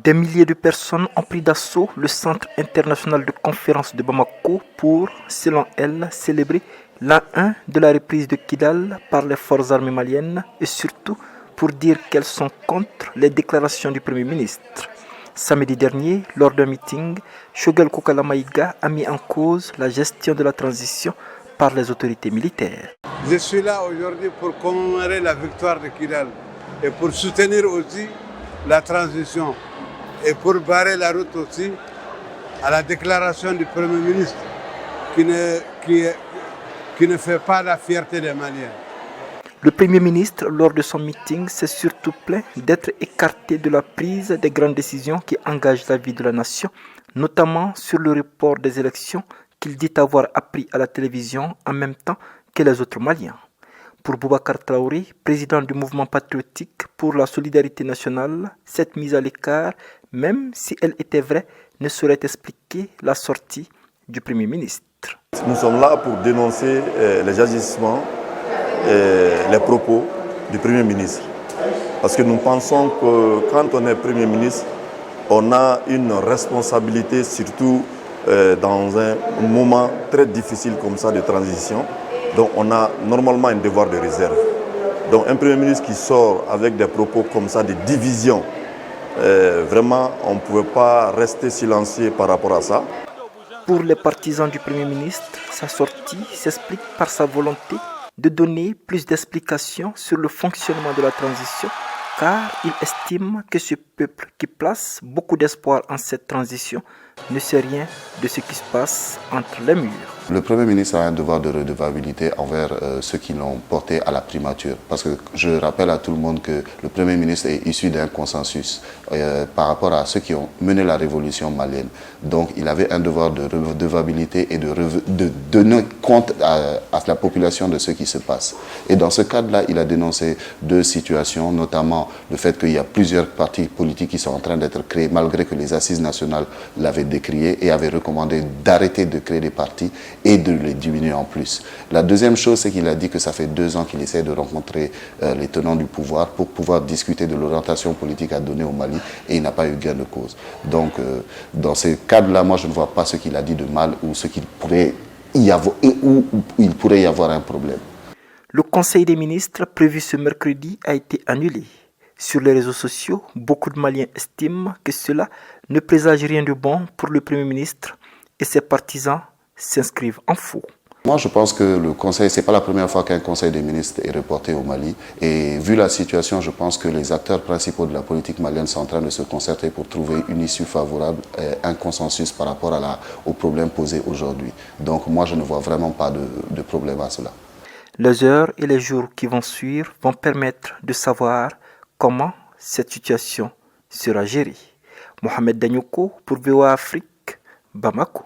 Des milliers de personnes ont pris d'assaut le Centre international de conférence de Bamako pour, selon elles, célébrer l'an 1 de la reprise de Kidal par les forces armées maliennes et surtout pour dire qu'elles sont contre les déclarations du Premier ministre. Samedi dernier, lors d'un meeting, Choguel Koukala Maïga a mis en cause la gestion de la transition par les autorités militaires. Je suis là aujourd'hui pour commémorer la victoire de Kidal et pour soutenir aussi la transition et pour barrer la route aussi à la déclaration du Premier ministre qui ne fait pas la fierté des Maliens. Le Premier ministre, lors de son meeting, s'est surtout plaint d'être écarté de la prise des grandes décisions qui engagent la vie de la nation, notamment sur le report des élections qu'il dit avoir appris à la télévision en même temps que les autres Maliens. Pour Boubacar Traoré, président du mouvement patriotique pour la solidarité nationale, cette mise à l'écart, même si elle était vraie, ne saurait expliquer la sortie du Premier ministre. Nous sommes là pour dénoncer les agissements, les propos du Premier ministre. Parce que nous pensons que quand on est Premier ministre, on a une responsabilité, surtout dans un moment très difficile comme ça de transition. Donc on a normalement un devoir de réserve. Donc un Premier ministre qui sort avec des propos comme ça, de division, vraiment on ne pouvait pas rester silencieux par rapport à ça. Pour les partisans du Premier ministre, sa sortie s'explique par sa volonté de donner plus d'explications sur le fonctionnement de la transition, car il estime que ce peuple qui place beaucoup d'espoir en cette transition ne sait rien de ce qui se passe entre les murs. Le Premier ministre a un devoir de redevabilité envers ceux qui l'ont porté à la primature. Parce que je rappelle à tout le monde que le Premier ministre est issu d'un consensus par rapport à ceux qui ont mené la révolution malienne. Donc il avait un devoir de redevabilité et de donner compte à la population de ce qui se passe. Et dans ce cadre-là, il a dénoncé deux situations, notamment le fait qu'il y a plusieurs partis politiques qui sont en train d'être créés, malgré que les assises nationales l'avaient décrié et avaient recommandé d'arrêter de créer des partis et de les diminuer en plus. La deuxième chose, c'est qu'il a dit que ça fait 2 ans qu'il essaie de rencontrer les tenants du pouvoir pour pouvoir discuter de l'orientation politique à donner au Mali et il n'a pas eu gain de cause. Donc, dans ce cadre-là, moi, je ne vois pas ce qu'il a dit de mal ou ce qu'il pourrait y avoir, où il pourrait y avoir un problème. Le Conseil des ministres prévu ce mercredi a été annulé. Sur les réseaux sociaux, beaucoup de Maliens estiment que cela ne présage rien de bon pour le Premier ministre et ses partisans s'inscrivent en faux. Moi, je pense que le Conseil, ce n'est pas la première fois qu'un Conseil des ministres est reporté au Mali. Et vu la situation, je pense que les acteurs principaux de la politique malienne sont en train de se concerter pour trouver une issue favorable, un consensus par rapport aux problèmes posés aujourd'hui. Donc moi, je ne vois vraiment pas de problème à cela. Les heures et les jours qui vont suivre vont permettre de savoir comment cette situation sera gérée. Mohamed Danyoko pour VOA Afrique, Bamako.